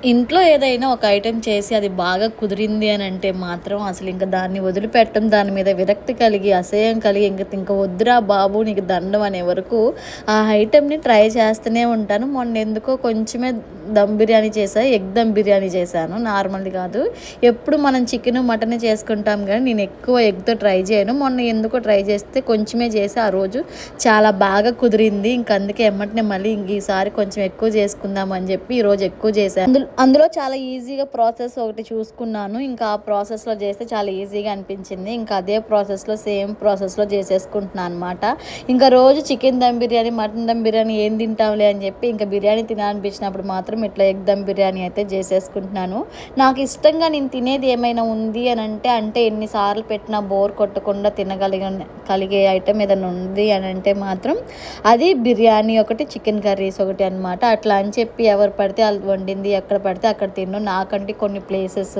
ఇంట్లో ఏదైనా ఒక ఐటెం చేసి అది బాగా కుదిరింది అని అంటే మాత్రం అసలు ఇంకా దాన్ని వదిలిపెట్టడం, దాని మీద విరక్తి కలిగి అసహ్యం కలిగి ఇంకా వద్దురా బాబు నీకు దండం అనే వరకు ఆ ఐటెంని ట్రై చేస్తూనే ఉంటాను. మొన్న ఎందుకో కొంచెమే దమ్ బిర్యానీ చేశాను, ఎగ్ దమ్ బిర్యానీ చేశాను, నార్మల్ది కాదు. ఎప్పుడు మనం చికెన్ మటన్ చేసుకుంటాం కానీ నేను ఎక్కువ ఎగ్తో ట్రై చేయను. మొన్న ఎందుకో ట్రై చేస్తే కొంచెమే చేసి ఆ రోజు చాలా బాగా కుదిరింది. ఇంక అందుకే ఎమ్మటనే మళ్ళీ ఈసారి కొంచెం ఎక్కువ చేసుకుందాం అని చెప్పి ఈరోజు ఎక్కువ చేశాను. అందులో చాలా ఈజీగా ప్రాసెస్ ఒకటి చూసుకున్నాను. ఇంకా ఆ ప్రాసెస్లో చేస్తే చాలా ఈజీగా అనిపించింది. ఇంకా అదే ప్రాసెస్లో సేమ్ ప్రాసెస్లో చేసేసుకుంటున్నాను అనమాట. ఇంకా రోజు చికెన్ దమ్ బిర్యానీ, మటన్ దమ్ బిర్యానీ ఏం తింటాంలే అని చెప్పి ఇంకా బిర్యానీ తినాలనిపించినప్పుడు మాత్రం ఇట్లా ఎగ్ దమ్ బిర్యానీ అయితే చేసేసుకుంటున్నాను. నాకు ఇష్టంగా నేను తినేది ఏమైనా ఉంది అని అంటే ఎన్నిసార్లు పెట్టినా బోర్ కొట్టకుండా కలిగే ఐటెం ఏదైనా ఉంది అని అంటే మాత్రం అది బిర్యానీ ఒకటి, చికెన్ కర్రీస్ ఒకటి అనమాట. అట్లా అని చెప్పి ఎవరు పడితే వాళ్ళు వండింది ఎక్కడ పడితే అక్కడ తిన్ను. నాకంటే కొన్ని ప్లేసెస్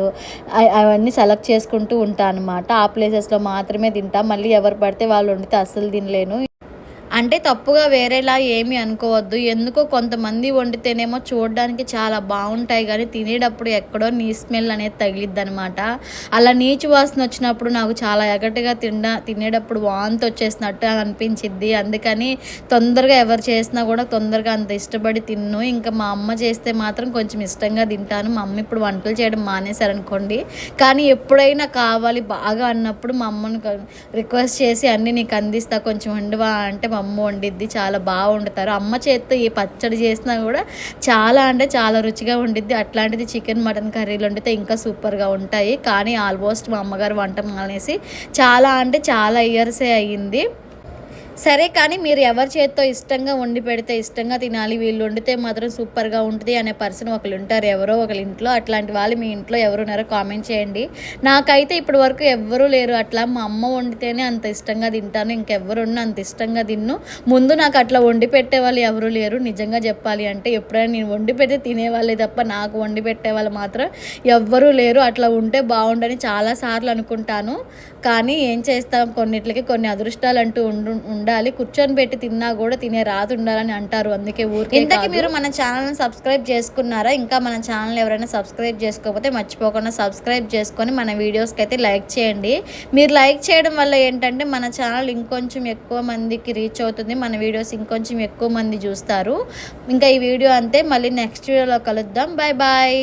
అవన్నీ సెలెక్ట్ చేసుకుంటూ ఉంటాను అనమాట. ఆ ప్లేసెస్లో మాత్రమే తింటా. మళ్ళీ ఎవరు పడితే వాళ్ళు వండితే అస్సలు తినలేను. అంటే తప్పుగా వేరేలా ఏమీ అనుకోవద్దు. ఎందుకో కొంతమంది వండితేనేమో చూడడానికి చాలా బాగుంటాయి కానీ తినేటప్పుడు ఎక్కడో నీ స్మెల్ అనేది తగిలిద్దనమాట. అలా నీచు వాసన వచ్చినప్పుడు నాకు చాలా ఎగటిగా తినేటప్పుడు వాంతి వచ్చేసినట్టు అనిపించిద్ది. అందుకని తొందరగా ఎవరు చేసినా కూడా తొందరగా అంత ఇష్టపడి తిన్ను. ఇంకా మా అమ్మ చేస్తే మాత్రం కొంచెం ఇష్టంగా తింటాను. మా అమ్మ ఇప్పుడు వంటలు చేయడం మానేశారనుకోండి, కానీ ఎప్పుడైనా కావాలి బాగా అన్నప్పుడు మా అమ్మను రిక్వెస్ట్ చేసి అన్నీ నీకు అందిస్తా కొంచెం వండువా అంటే మా అమ్మ వండిద్ది. చాలా బాగా వండుతారు. అమ్మ చేత్తో ఏ పచ్చడి చేసినా కూడా చాలా అంటే చాలా రుచిగా వండిద్ది. అట్లాంటిది చికెన్ మటన్ కర్రీలు వండితే ఇంకా సూపర్గా ఉంటాయి. కానీ ఆల్మోస్ట్ మా అమ్మగారు వంట మానేసి చాలా అంటే చాలా ఇయర్సే అయ్యింది. సరే కానీ మీరు ఎవరి చేత్తో ఇష్టంగా వండి పెడితే ఇష్టంగా తినాలి, వీళ్ళు వండితే మాత్రం సూపర్గా ఉంటుంది అనే పర్సన్ ఒకరు ఉంటారు ఎవరో ఒకరి ఇంట్లో. అట్లాంటి వాళ్ళు మీ ఇంట్లో ఎవరున్నారో కామెంట్ చేయండి. నాకైతే ఇప్పటి వరకు ఎవ్వరూ లేరు అట్లా. మా అమ్మ వండితేనే అంత ఇష్టంగా తింటాను, ఇంకెవ్వరున్నా అంత ఇష్టంగా తిన్ను. ముందు నాకు అట్లా వండి పెట్టే వాళ్ళు ఎవరూ లేరు నిజంగా చెప్పాలి అంటే. ఎప్పుడైనా నేను వండి పెడితే తినేవాళ్ళే తప్ప నాకు వండి పెట్టే వాళ్ళు మాత్రం ఎవ్వరూ లేరు. అట్లా ఉంటే బాగుండని చాలాసార్లు అనుకుంటాను. కానీ ఏం చేస్తాం, కొన్నిట్లకి కొన్ని అదృష్టాలు అంటూ ఉండాలి. కూర్చొని పెట్టి తిన్నా కూడా తినే రాదు ఉండాలని అంటారు. అందుకే ఊరికి ఇంతకీ మీరు మన ఛానల్ని సబ్స్క్రైబ్ చేసుకున్నారా? ఇంకా మన ఛానల్ ఎవరైనా సబ్స్క్రైబ్ చేసుకోకపోతే మర్చిపోకుండా సబ్స్క్రైబ్ చేసుకొని మన వీడియోస్కి అయితే లైక్ చేయండి. మీరు లైక్ చేయడం వల్ల ఏంటంటే మన ఛానల్ ఇంకొంచెం ఎక్కువ మందికి రీచ్ అవుతుంది, మన వీడియోస్ ఇంకొంచెం ఎక్కువ మంది చూస్తారు. ఇంకా ఈ వీడియో అంతే, మళ్ళీ నెక్స్ట్ వీడియోలో కలుద్దాం. Bye bye.